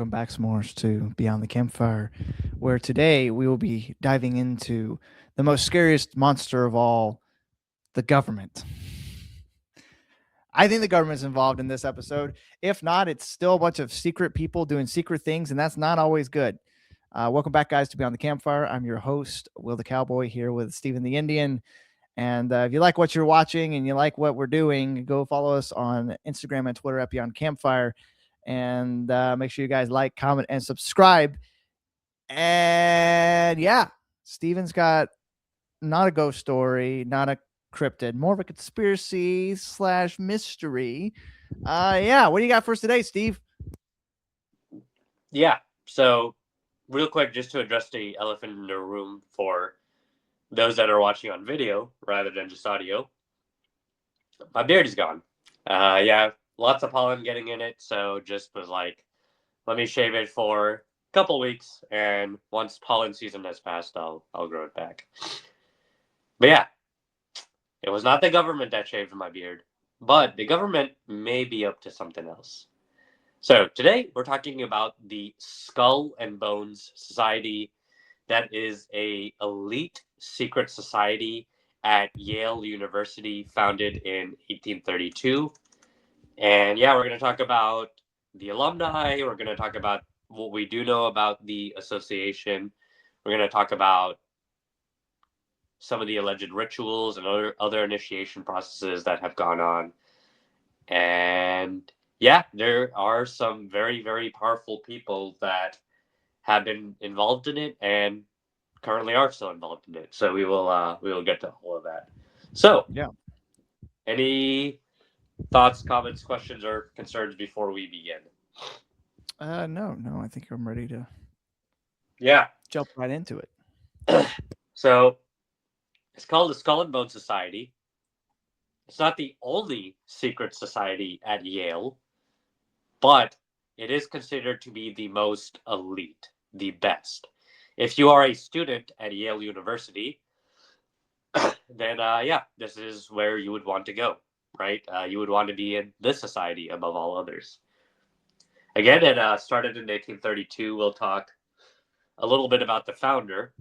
welcome back, s'mores, to Beyond the Campfire, where today we will be diving into the most scariest monster of all, the government. I think the government's involved in this episode. If not, it's still a bunch of secret people doing secret things, and that's not always good. Welcome back, guys, to Beyond the Campfire. I'm your host, Will the Cowboy, here with Stephen the Indian. And if you like what you're watching and you like what we're doing, go follow us on Instagram and Twitter at Beyond Campfire. And make sure you guys like, comment, and subscribe. And yeah, Steven's got not a ghost story, not a cryptid, more of a conspiracy / mystery. Yeah, what do you got for us today, Steve? Yeah, so real quick, just to address the elephant in the room for those that are watching on video rather than just audio, my beard is gone. Yeah, lots of pollen getting in it, so just was like, let me shave it for a couple weeks, and once pollen season has passed, I'll grow it back. But yeah, it was not the government that shaved my beard, but the government may be up to something else. So today we're talking about the Skull and Bones Society. That is a elite secret society at Yale University, founded in 1832. And yeah, we're going to talk about the alumni. We're going to talk about what we do know about the association. We're going to talk about some of the alleged rituals and other initiation processes that have gone on. And yeah, there are some very, very powerful people that have been involved in it and currently are still involved in it. So we will get to all of that. So, Yeah. any thoughts, comments, questions, or concerns before we begin? No, I think I'm ready to Yeah. jump right into it. So it's called the Skull and Bone Society. It's not the only secret society at Yale, but it is considered to be the most elite, the best. If you are a student at Yale University, then yeah, this is where you would want to go, right? You would want to be in this society above all others. Again, it started in 1832. We'll talk a little bit about the founder,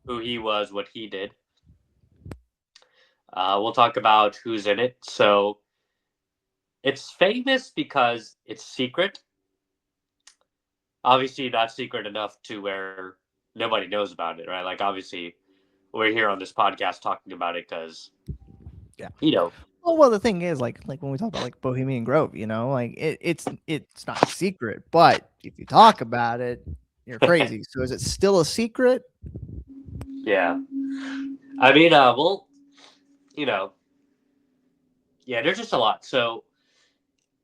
who he was, what he did. We'll talk about who's in it. So it's famous because it's secret. Obviously, not secret enough to where nobody knows about it, right? Like, obviously, we're here on this podcast talking about it because, Yeah. you know, Well, the thing is, like when we talk about like Bohemian Grove, like it's not secret, but if you talk about it, you're crazy. So is it still a secret? yeah. I mean, well, you know, yeah, there's just a lot. So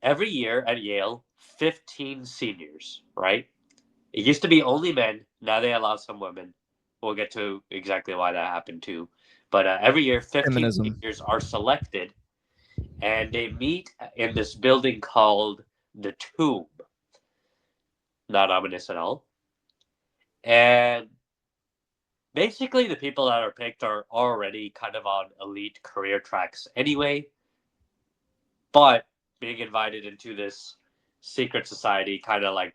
every year at Yale, 15 seniors, right? It used to be only men. Now they allow some women. We'll get to exactly why that happened too. But every year, 15 Feminism. seniors are selected and they meet in this building called the Tomb. Not ominous at all. And basically, the people that are picked are already kind of on elite career tracks anyway. But being invited into this secret society kind of like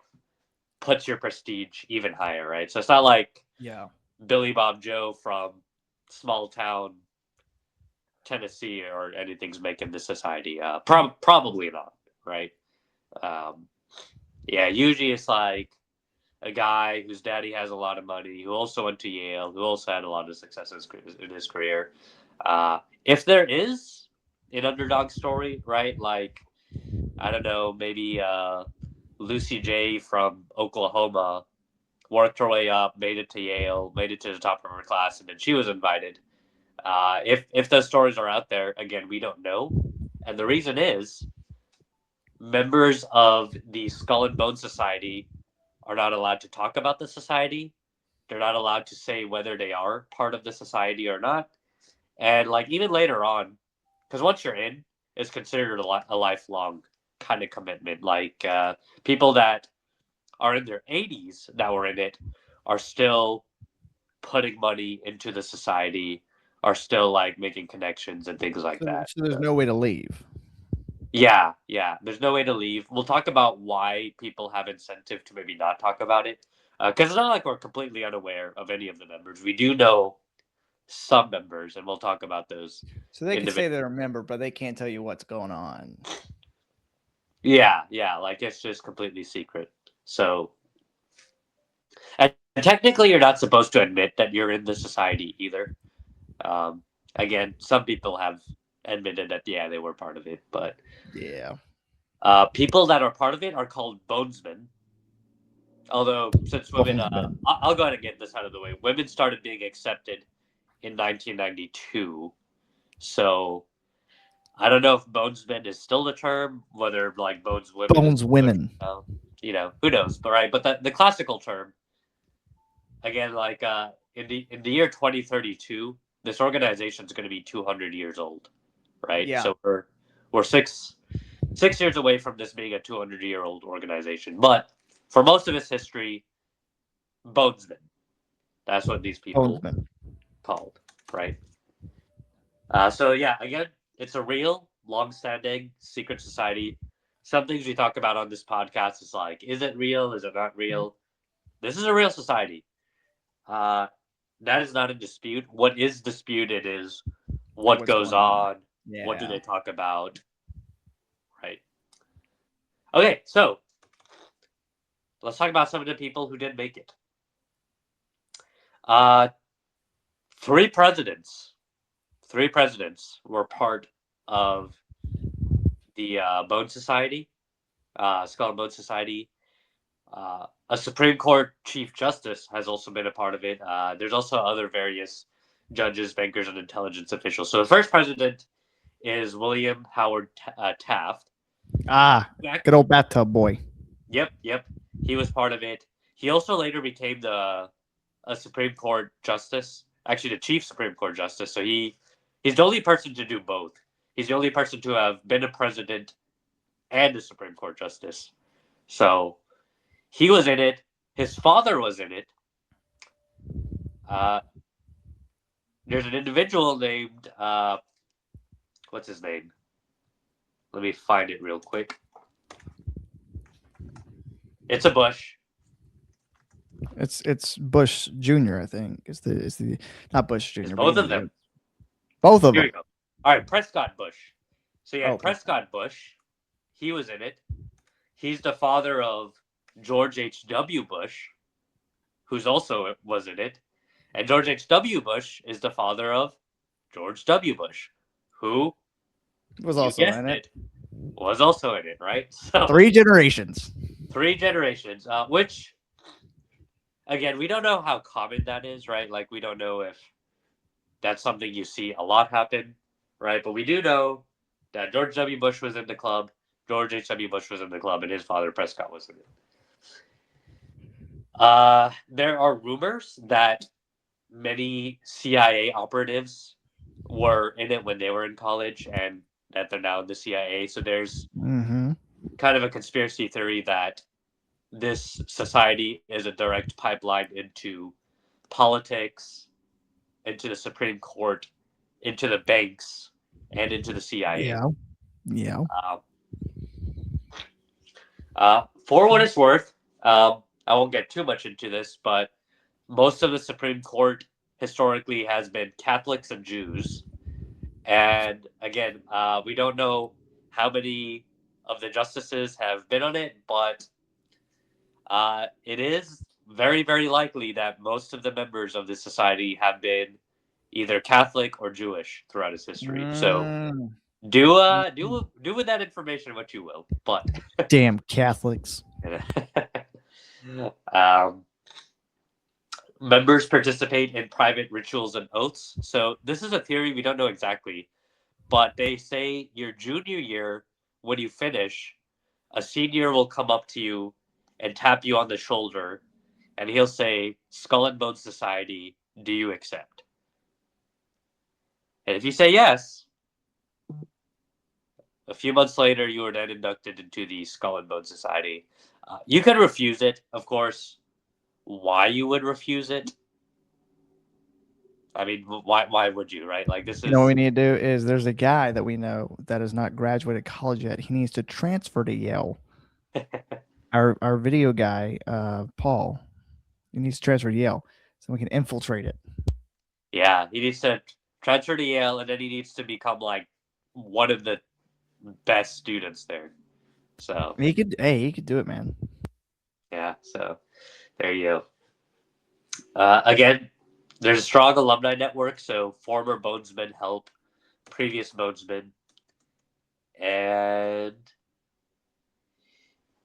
puts your prestige even higher, right? So it's not like Yeah. Billy Bob Joe from small town Tennessee or anything's making this society. Probably not, right? Um, yeah, usually it's like a guy whose daddy has a lot of money, who also went to Yale, who also had a lot of success in his career. If there is an underdog story, right? Like, I don't know, maybe Lucy J from Oklahoma worked her way up, made it to Yale, made it to the top of her class, and then she was invited. If those stories are out there, again, we don't know, and the reason is members of the Skull and Bone Society are not allowed to talk about the society. They're not allowed to say whether they are part of the society or not. And like even later on, because once you're in, it's considered a lifelong kind of commitment. Like people that are in their 80s that were in it are still putting money into the society, are still like making connections and things like So, that. so there's no way to leave. Yeah, yeah. There's no way to leave. We'll talk about why people have incentive to maybe not talk about it. Because it's not like we're completely unaware of any of the members. We do know some members, and we'll talk about those So they can say individually. they're a member, but they can't tell you what's going on. Yeah, yeah. Like it's just completely secret. So, and technically, you're not supposed to admit that you're in the society either. Um, Again, some people have admitted that, yeah, they were part of it, but Yeah. people that are part of it are called bonesmen. Although, since women, Bonesman. I'll go ahead and get this out of the way. Women started being accepted in 1992. So I don't know if bonesman is still the term, whether like bones women is, Bones women. who knows? But right, but the classical term, again, like in the year 2032, this organization is going to be 200 years old, right? Yeah. So we're 6 years away from this being a 200-year-old organization, but for most of its history, bonesmen. That's what these people Bonesman. called, right? So yeah, again, it's a real, long-standing secret society. Some things we talk about on this podcast is like, is it real? Is it not real? This is a real society. Uh, that is not in dispute. What is disputed is what What's goes going on? on. What do Yeah. they talk about? Right. Okay, so let's talk about some of the people who did make it. Uh, three presidents. Three presidents were part of the Bone Society, Skull and Bone Society. A Supreme Court Chief Justice has also been a part of it. There's also other various judges, bankers, and intelligence officials. So the first president is William Howard Taft. Ah, good old bathtub boy. Yep, yep. He was part of it. He also later became a Supreme Court justice, actually the chief Supreme Court justice. So he's the only person to do both. He's the only person to have been a president and a Supreme Court justice. So he was in it. His father was in it. Uh, there's an individual named what's his name? Let me find it real quick. It's a Bush. It's Bush Jr. I think. It's the not Bush It's Jr. But both of them. both of Here we them. go. All right, Prescott Bush. So you had Okay. Prescott Bush. He was in it. He's the father of George H.W. Bush, who's also was in it. And George H.W. Bush is the father of George W. Bush, who, Was you also guessed in it. it, was also in it, right? So 3 generations. three generations, which, again, we don't know how common that is, right? Like, we don't know if that's something you see a lot happen, right? But we do know that George W. Bush was in the club, George H.W. Bush was in the club, and his father, Prescott, was in it. There are rumors that many CIA operatives were in it when they were in college and that they're now in the CIA. So there's Mm-hmm. kind of a conspiracy theory that this society is a direct pipeline into politics, into the Supreme Court, into the banks, and into the CIA. Yeah. Yeah. Uh, for what it's worth, I won't get too much into this, but most of the Supreme Court historically has been Catholics and Jews. And again, we don't know how many of the justices have been on it, but it is very, very likely that most of the members of this society have been either Catholic or Jewish throughout its history. So Mm. do with that information what you will. But Damn Catholics. um, members participate in private rituals and oaths. So this is a theory we don't know exactly, but they say your junior year, when you finish, a senior will come up to you and tap you on the shoulder, and he'll say, "Skull and Bones Society, do you accept?" And if you say yes, a few months later, you are then inducted into the Skull and Bones Society. You can refuse it, of course. Why you would refuse it, I mean, why would you, right? Like this You know what is we need to do is there's a guy that we know that has not graduated college yet. He needs to transfer to Yale. Our video guy, Paul, he needs to transfer to Yale so we can infiltrate it. yeah, he needs to transfer to Yale, and then he needs to become like one of the best students there. So He could do it, man. yeah, so there you go. Again, there's a strong alumni network, so former Bonesmen help previous Bonesmen, and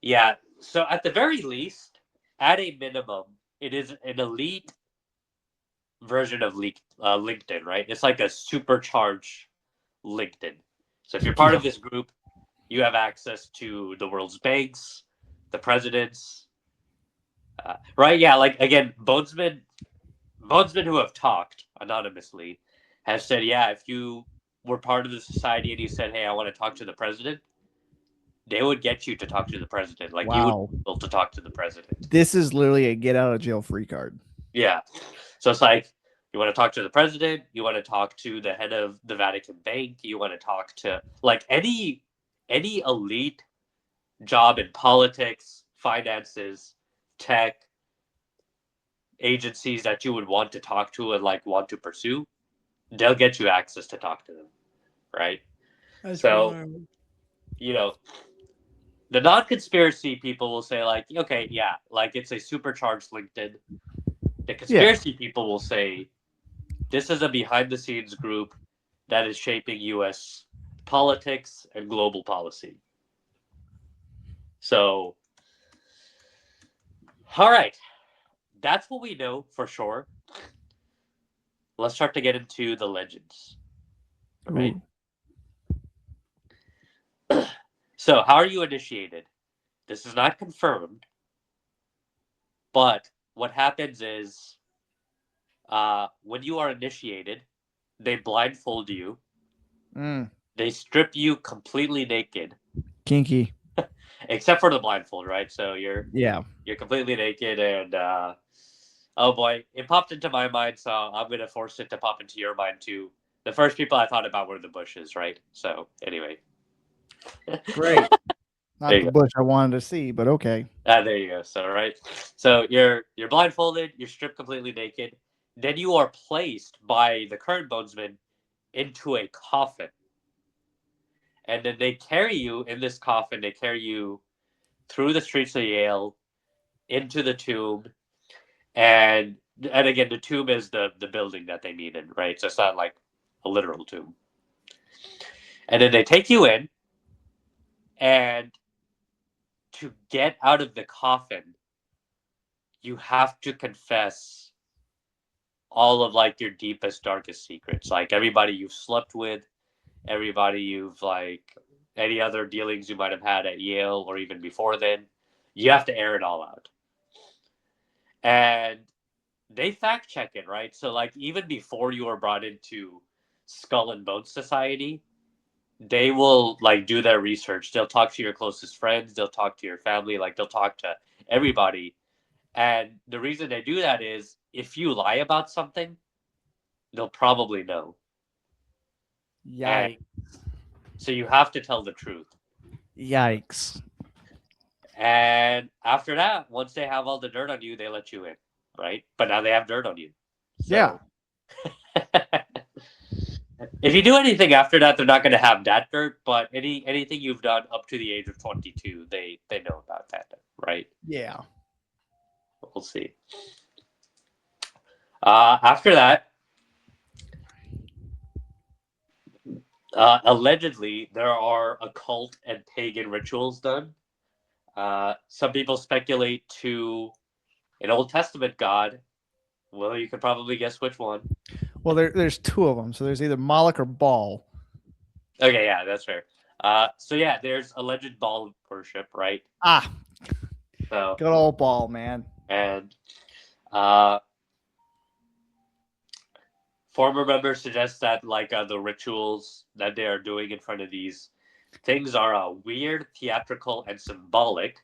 yeah. So at the very least, at a minimum, it is an elite version of LinkedIn, right? It's like a supercharged LinkedIn. So if you're part of Yeah. this group, you have access to the world's banks, the presidents, right? Yeah, like again, Bonesmen who have talked anonymously have said, yeah, if you were part of the society and you said, hey, I want to talk to the president, they would get you to talk to the president. Like you would Wow. be able to talk to the president. This is literally a get out of jail free card. Yeah. So it's like you want to talk to the president, you want to talk to the head of the Vatican Bank, you want to talk to like any elite job in politics, finances, tech, agencies that you would want to talk to and like want to pursue, they'll get you access to talk to them, right? That's So, wild. you know, the non-conspiracy people will say like, okay, yeah, like it's a supercharged LinkedIn. The Yeah. conspiracy people will say this is a behind-the-scenes group that is shaping U.S. politics and global policy. So, all right, that's what we know for sure. Let's start to get into the legends, right? Ooh. So, how are you initiated? This is not confirmed, but what happens is when you are initiated, they blindfold you, Mm. they strip you completely naked, Kinky. except for the blindfold, right? So Yeah. you're completely naked, and oh boy, it popped into my mind, so I'm gonna force it to pop into your mind too. The first people I thought about were the bushes, right? So anyway, Great. there Not you the go. bush I wanted to see, but okay. There you go. So right, so you're blindfolded, you're stripped completely naked, then you are placed by the current bonesman into a coffin, and then they carry you in this coffin. They carry you through the streets of Yale into the tomb, and again, the tomb is the building that they meet in, right? So it's not like a literal tomb. And then they take you in, and to get out of the coffin, you have to confess all of like your deepest, darkest secrets, like everybody you've slept with, everybody you've like any other dealings you might have had at Yale or even before then. You have to air it all out. And they fact check it, right? So like even before you were brought into Skull and Bones Society, they will like do their research. They'll talk to your closest friends, they'll talk to your family, like they'll talk to everybody. And the reason they do that is if you lie about something, they'll probably know. And Yikes. so you have to tell the truth. Yikes. And after that, once they have all the dirt on you, they let you in, right? But now they have dirt on you. Yeah. So if you do anything after that, they're not going to have that dirt. But anything you've done up to the age of 22, they know about that, right? Yeah. We'll see. After that, allegedly, there are occult and pagan rituals done. Some people speculate to an Old Testament god. Well, you could probably guess which one. Well, there's two of them. So there's either Moloch or Baal. Okay, yeah, that's fair. So yeah, there's alleged Baal worship, right? Ah, So good old Baal, man. and uh, former members suggest that like the rituals that they are doing in front of these things are weird, theatrical, and symbolic,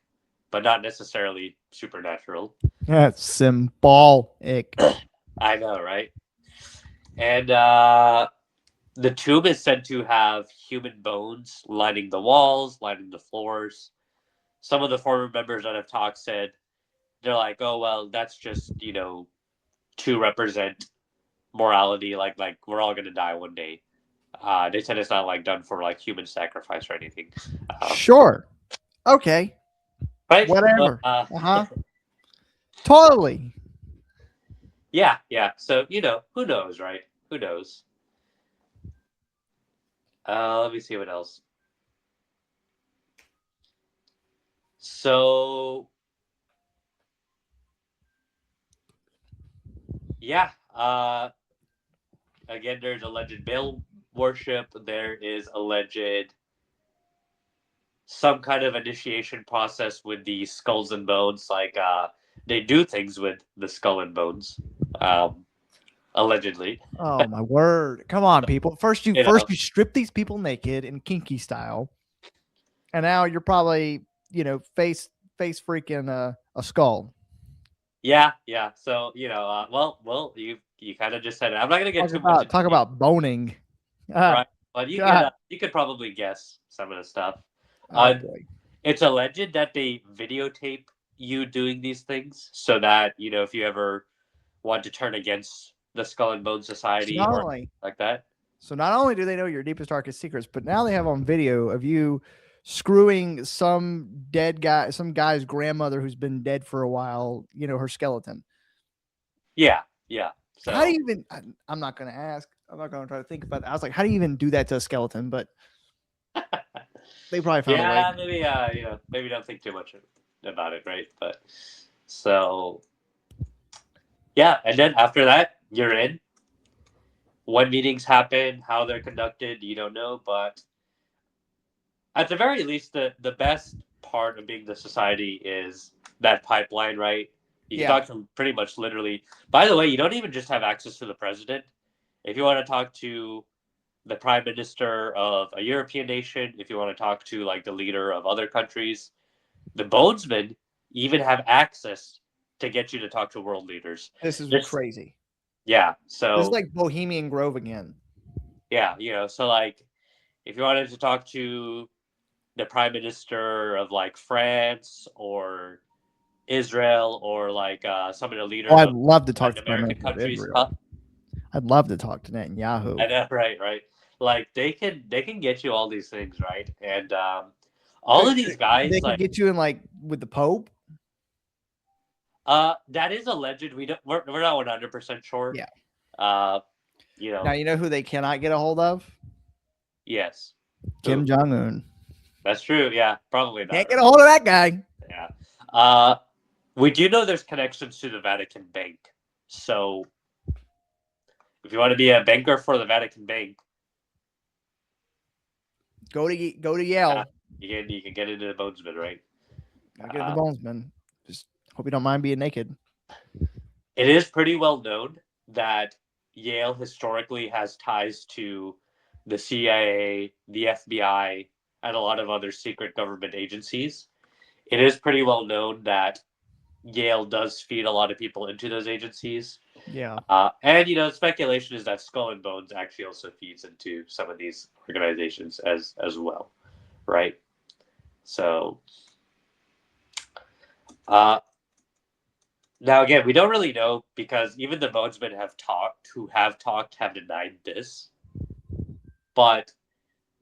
but not necessarily supernatural. Yeah, symbolic. I know, right? And the tomb is said to have human bones lining the walls, lining the floors. Some of the former members that have talked said they're like, oh well, that's just to represent morality. Like we're all gonna die one day. They said it's not like done for like human sacrifice or anything. Sure. Okay. Right? But Whatever. Uh-huh. Totally. yeah. So who knows, right? Who knows? Let me see what else. So yeah, again, there's alleged Baal worship. There is alleged some kind of initiation process with the skulls and bones. Like they do things with the skull and bones, um, allegedly. Oh my word. Come on, people. First you You know, strip these people naked in kinky style. And now you're probably, face freaking a skull. yeah. So well, you kind of just said it. I'm not gonna get too much into Talk detail, about boning. Ah, right? But God. you could probably guess some of the stuff. Oh Uh, boy. it's alleged that they videotape you doing these things so that if you ever want to turn against the Skull and Bone So Society not or only like that. so not only do they know your deepest darkest secrets, but now they have on video of you screwing some guy's grandmother who's been dead for a while, her skeleton. Yeah. How do So you even I'm not gonna ask. I'm not gonna try to think about it. I was like, how do you even do that to a skeleton? But they probably found a way. yeah, maybe maybe don't think too much about it, right? But so yeah, and then after that, you're in. When meetings happen, how they're conducted, you don't know, but at the very least, the best part of being the society is that pipeline, right? You can Yeah. talk to them pretty much literally. By the way, you don't even just have access to the president. If you want to talk to the prime minister of a European nation, if you want to talk to like the leader of other countries, the bonesmen even have access to get you to talk to world leaders. This is This, crazy. yeah. This is So like Bohemian Grove again. yeah, so like if you wanted to talk to the prime minister of like France or Israel or like some of the Oh, leaders I'd of love to talk Latin to the Prime American Minister of countries, Israel. huh? I'd love to talk to Netanyahu. I know, right. Like they can get you all these things, right? And all of these They guys, could like get you in like with the Pope. that is alleged. We're not 100% sure. Yeah. Uh, Now you know who they cannot get a hold of? yes. Kim Who? Jong Un. That's true. Yeah, probably not. Can't get a Right? hold of that guy. Yeah. Uh, we do know there's connections to the Vatican Bank. So if you want to be a banker for the Vatican Bank, Go to Yale. you can get into the bonesman, right? Gotta get in the bonesman. Just hope you don't mind being naked. It is pretty well known that Yale historically has ties to the CIA, the FBI, and a lot of other secret government agencies. It is pretty well known that Yale does feed a lot of people into those agencies. Yeah. And speculation is that Skull and Bones actually also feeds into some of these organizations as well, right? So uh, now again, we don't really know because even the Bonesmen have denied this, but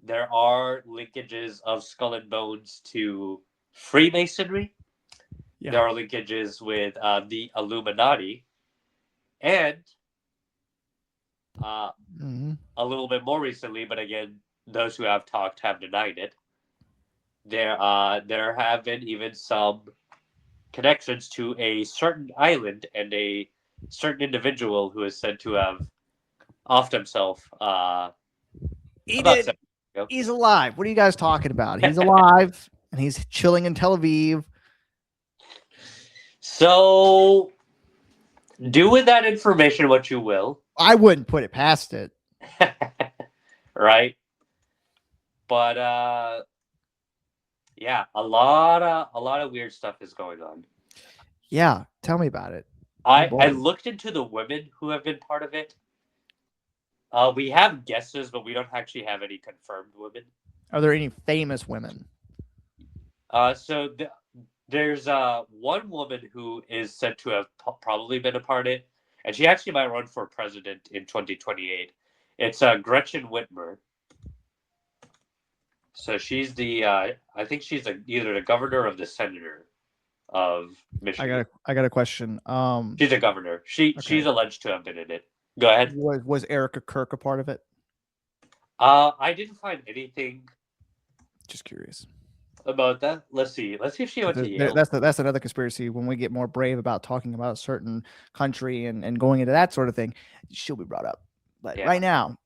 there are linkages of Skull and Bones to Freemasonry. Yeah. There are linkages with the Illuminati, and uh, Mm-hmm. a little bit more recently, but again, those who have talked have denied it. There have been even some connections to a certain island and a certain individual who is said to have offed himself He about did. 7 years ago. He's alive. What are you guys talking about? He's alive and he's chilling in Tel Aviv. So do with that information what you will. I wouldn't put it past it. Right? But yeah, a lot of weird stuff is going on. Yeah. Tell me about it. Oh I boy. looked into the women who have been part of it. We have guesses, but we don't actually have any confirmed women. Are there any famous women? There's one woman who is said to have probably been a part of it, and she actually might run for president in 2028. It's Gretchen Whitmer. So she's the I think she's either the governor or the senator of Michigan. I got a question. She's a governor. She's Okay. alleged to have been in it. Go ahead. Was Erica Kirk a part of it? I didn't find anything Just curious. about that. Let's see. Let's see if she went to Yale. That's another conspiracy. When we get more brave about talking about a certain country and going into that sort of thing, she'll be brought up. But right now,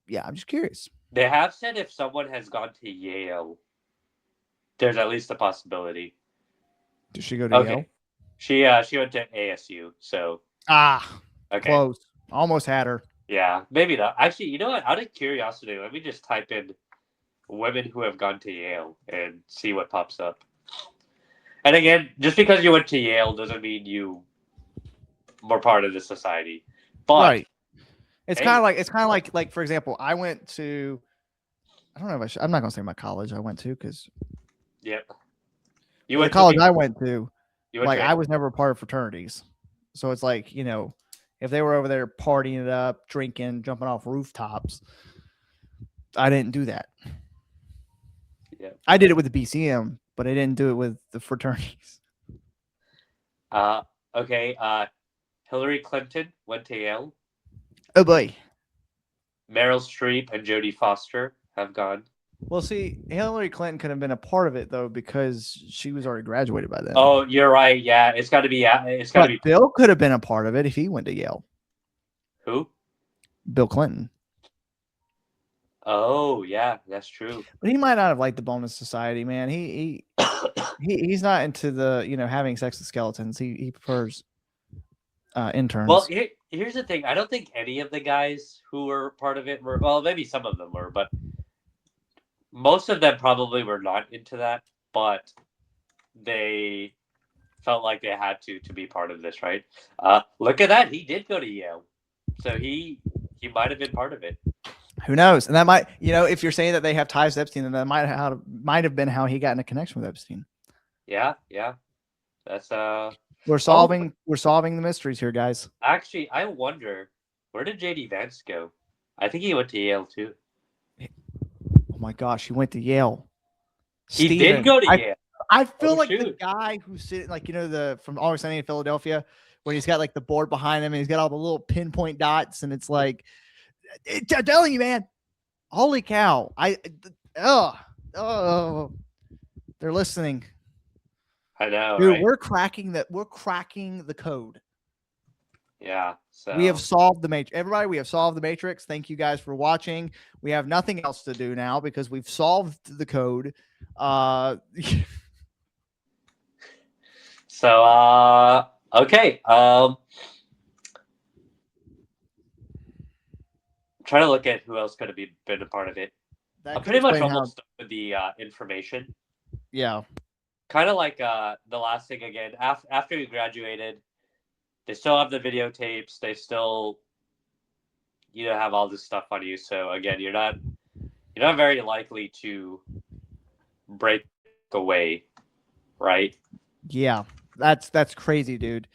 yeah, I'm just curious. They have said if someone has gone to Yale, there's at least a possibility. Did she go to Yale? She went to ASU. So close. Almost had her. Yeah, maybe not. Actually, you know what? Out of curiosity, let me just type in women who have gone to Yale and see what pops up. And again, just because you went to Yale doesn't mean you were part of the society. But right. It's kind of like for example, I went to. I don't know if I should. I'm not going to say my college I went to because. Yep. You went the college I went to. I was never a part of fraternities, so it's like if they were over there partying it up, drinking, jumping off rooftops, I didn't do that. Yeah. I did it with the BCM, but I didn't do it with the fraternities. Okay. Hillary Clinton went to Yale. Oh boy. Meryl Streep and Jodie Foster have gone. Well, see, Hillary Clinton could have been a part of it though because she was already graduated by then. Oh, you're right. Yeah, it's got to be. It's got to be. Bill could have been a part of it if he went to Yale. Who? Bill Clinton. Oh yeah, that's true. But he might not have liked the bonus society, man. He's not into the having sex with skeletons. He prefers interns. Well, here's the thing. I don't think any of the guys who were part of it were. Well, maybe some of them were, but most of them probably were not into that. But they felt like they had to be part of this, right? Look at that. He did go to Yale, so he might have been part of it. Who knows? And that might, if you're saying that they have ties to Epstein, then that might have been how he got in a connection with Epstein. Yeah. That's we're solving the mysteries here, guys. Actually, I wonder, where did JD Vance go? I think he went to Yale too. Oh my gosh, he went to Yale. He did go to Yale. I feel like the guy who's sitting, from Always Sunny in Philadelphia, when he's got like the board behind him and he's got all the little pinpoint dots, and it's like, I'm telling you, man, holy cow! They're listening. I know, dude. Right? We're cracking the code. Yeah. So we have solved the matrix. Everybody, we have solved the matrix. Thank you guys for watching. We have nothing else to do now because we've solved the code. So okay. Trying to look at who else could have been a part of it. I'm pretty much almost done with the information. Yeah. Kind of like the last thing again. After you graduated, they still have the videotapes. They still, have all this stuff on you. So again, you're not very likely to break away, right? Yeah, that's crazy, dude.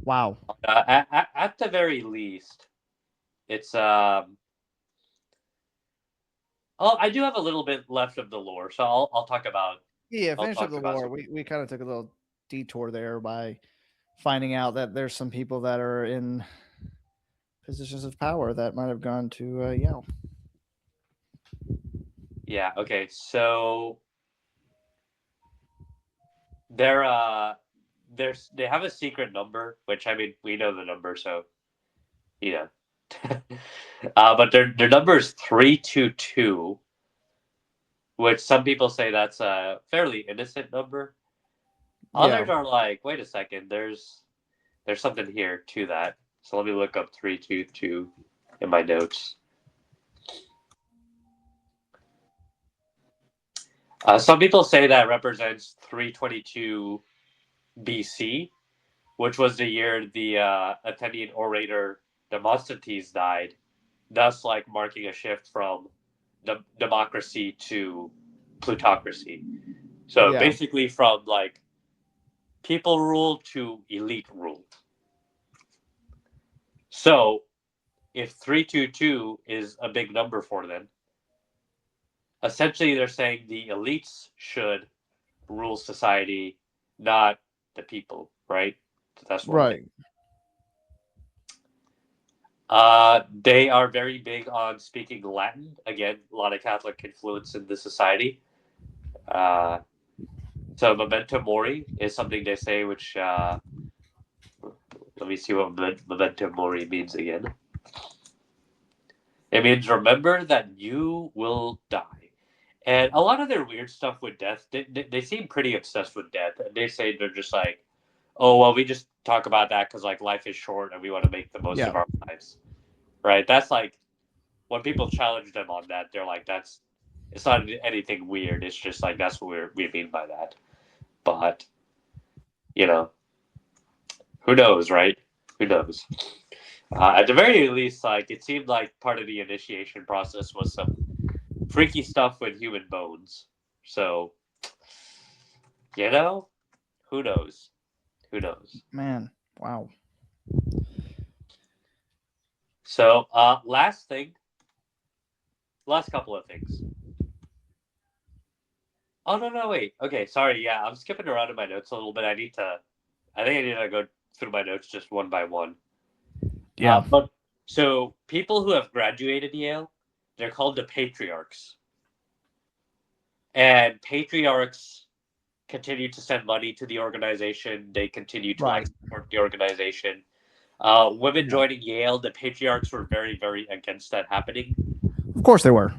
Wow. At the very least, it's I do have a little bit left of the lore, so I'll talk about. Yeah, finish up the lore. We kind of took a little detour there by finding out that there's some people that are in positions of power that might have gone to Yale. Yeah. Okay. So they have a secret number, which we know the number, so but their number is 322, which some people say that's a fairly innocent number. Others are like, wait a second, there's something here to that. So let me look up 322 in my notes. Some people say that represents 322 BC, which was the year the Athenian orator Demosthenes died, thus like marking a shift from democracy to plutocracy. So Yeah. basically from like people rule to elite rule. So if 322 is a big number for them, essentially they're saying the elites should rule society, not the people, right? So that's one thing. Right. They are very big on speaking Latin. Again, a lot of Catholic influence in the society. Uh, so memento mori is something they say, which let me see what memento mori means again. It means remember that you will die. And a lot of their weird stuff with death, they seem pretty obsessed with death. And they say they're just like, oh, well, we just talk about that because like life is short and we want to make the most Yeah. of our lives. Right? That's like, when people challenge them on that, they're like, that's, it's not anything weird. It's just like, that's what we mean by that. But, you know, who knows, right? Who knows? At the very least, like, it seemed like part of the initiation process was some freaky stuff with human bones. So, you know, who knows? Who knows? Man. Wow. So, last couple of things. Oh no, no, wait. Okay, sorry. Yeah, I'm skipping around in my notes a little bit. I think I need to go through my notes just one by one. Yeah. But so people who have graduated Yale, they're called the patriarchs, and patriarchs continue to send money to the organization. They continue to like Right. support the organization. Women Yeah. joining Yale, the patriarchs were very, very against that happening. Of course they were.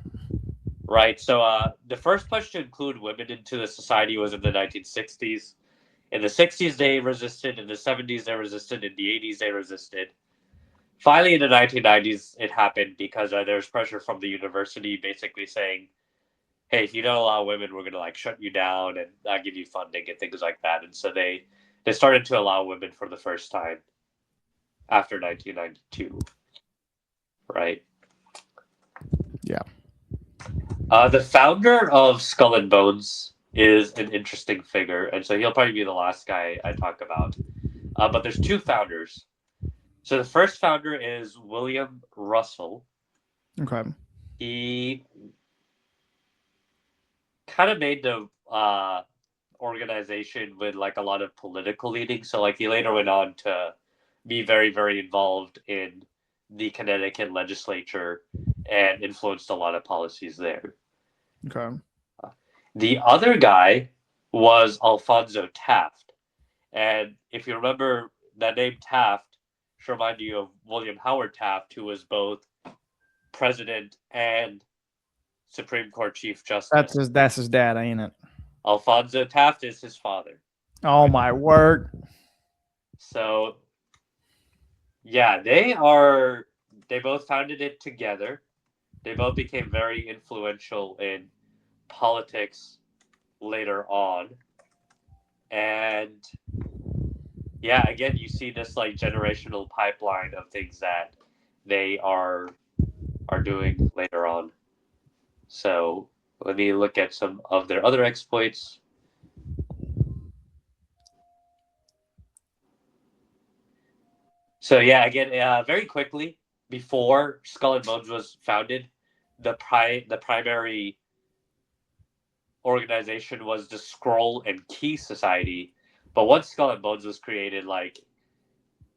Right. So the first push to include women into the society was in the 1960s. In the 60s, they resisted. In the 70s, they resisted. In the 80s, they resisted. Finally, in the 1990s, it happened because there's pressure from the university basically saying, hey, if you don't allow women, we're going to like shut you down and not give you funding and things like that. And so they started to allow women for the first time after 1992, right? Yeah. The founder of Skull and Bones is an interesting figure, and so he'll probably be the last guy I talk about. But there's two founders. So the first founder is William Russell. Okay. He kind of made the organization with like a lot of political leading. So like he later went on to be very, very involved in the Connecticut legislature and influenced a lot of policies there. Okay. The other guy was Alfonso Taft. And if you remember that name Taft should remind you of William Howard Taft, who was both president and Supreme Court Chief That's Justice. his dad, ain't it? Alfonso Taft is his father. Oh my word. So yeah, they both founded it together. They both became very influential in politics later on. And yeah, again, you see this like generational pipeline of things that they are doing later on. So let me look at some of their other exploits. So yeah, again, very quickly before Skull and Bones was founded, the primary organization was the Scroll and Key Society. But once Skull and Bones was created, like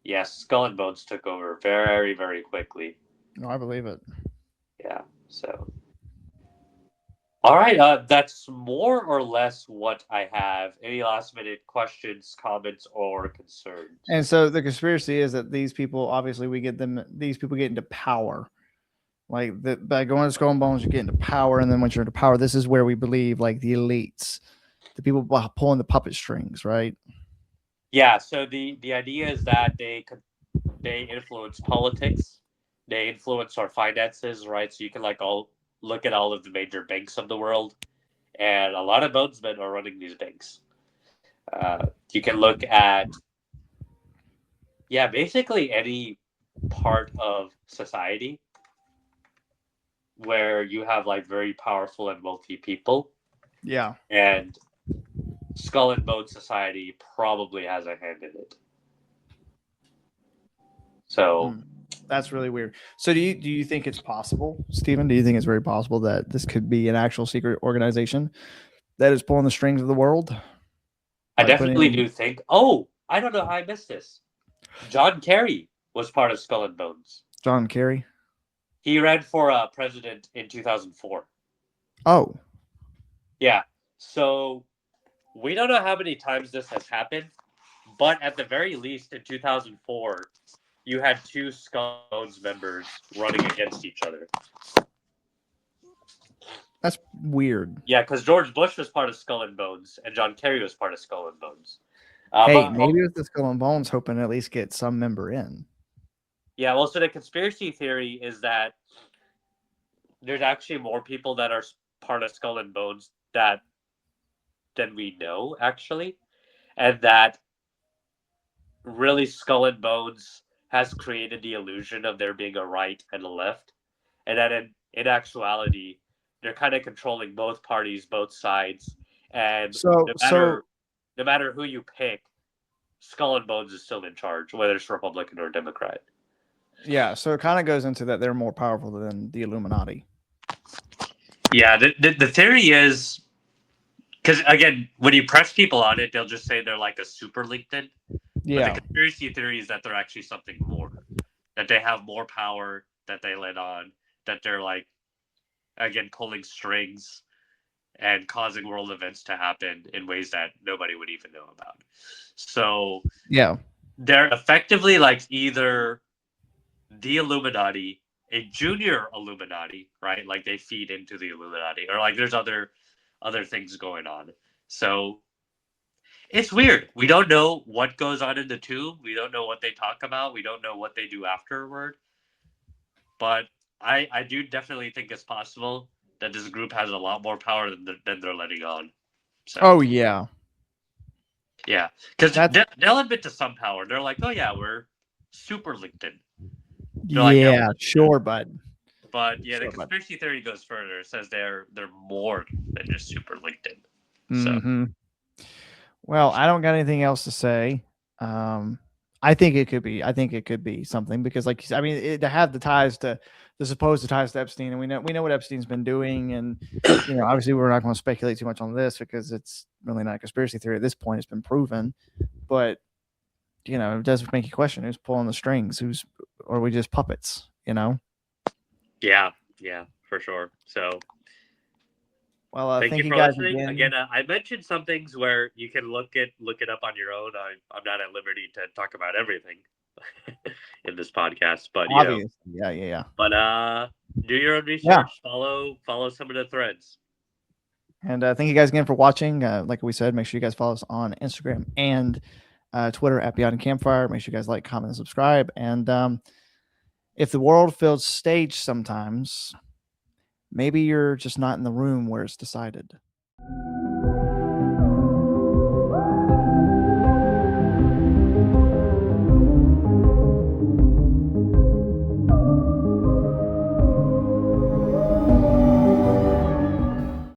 yes, Skull and Bones took over very, very quickly. No, I believe it. Yeah. So all right, that's more or less what I have. Any last minute questions, comments, or concerns? And so the conspiracy is that these people, obviously, these people get into power. Like by going to Skull and Bones, you get into power, and then once you're into power, this is where we believe, like the elites, the people pulling the puppet strings, right? Yeah. So the idea is that they influence politics, they influence our finances, right? So you can like all look at all of the major banks of the world, and a lot of bonesmen are running these banks. You can look at yeah, basically any part of society. where you have like very powerful and wealthy people, Yeah. and Skull and Bone Society probably has a hand in it. So That's really weird. So do you think it's possible, Stephen? Do you think it's very possible that this could be an actual secret organization that is pulling the strings of the world? I Like definitely putting do think. Oh, I don't know how I missed this. John Kerry was part of Skull and Bones. John Kerry? He ran for president in 2004. Oh, Yeah. So we don't know how many times this has happened, but at the very least in 2004, you had two Skull and Bones members running against each other. that's weird. Yeah, because George Bush was part of Skull and Bones, and John Kerry was part of Skull and Bones. Hey, But maybe it was the Skull and Bones hoping to at least get some member in. yeah, well, so the conspiracy theory is that there's actually more people that are part of Skull and Bones than we know, actually, and that really Skull and Bones has created the illusion of there being a right and a left, and that in actuality they're kind of controlling both parties, both sides, and So so no matter who you pick, Skull and Bones is still in charge, whether it's Republican or Democrat. yeah, so it kind of goes into that they're more powerful than the Illuminati. Yeah, the theory is because again, when you press people on it, they'll just say they're like a super LinkedIn. But the Yeah. conspiracy theory is that they're actually something more, that they have more power, that they let on, that they're like again pulling strings and causing world events to happen in ways that nobody would even know about. So Yeah. they're effectively like either the Illuminati, a junior Illuminati, right? Like they feed into the Illuminati, or like there's other things going on. So it's weird. We don't know what goes on in the two. We don't know what they talk about. We don't know what they do afterward. But I do definitely think it's possible that this group has a lot more power than they're letting on. So Oh yeah. yeah, because That's they'll admit to some power. They're like, oh yeah, we're super LinkedIn. They're like, yeah, yeah, sure, bud. but yeah, the Sure, bud. conspiracy theory goes further. It says they're more than just super LinkedIn. So Mm-hmm. Well, I don't got anything else to say. Um, I think it could be. I think it could be something because, like, I mean, to have the ties to the supposed ties to Epstein, and we know what Epstein's been doing, and obviously, we're not going to speculate too much on this because it's really not a conspiracy theory at this point. It's been proven, but it does make you question who's pulling the strings, or are we just puppets? yeah, for sure. So Well, thank thank you you for guys listening. again. Again, I mentioned some things where you can look it up on your own. I'm not at liberty to talk about everything in this podcast, but Obvious, yeah, yeah, yeah. but do your own Yeah. research. Follow some of the threads. And thank you guys again for watching. Like we said, make sure you guys follow us on Instagram and Twitter at Beyond the Campfire. Make sure you guys like, comment, and subscribe. And if the world feels staged sometimes, maybe you're just not in the room where it's decided.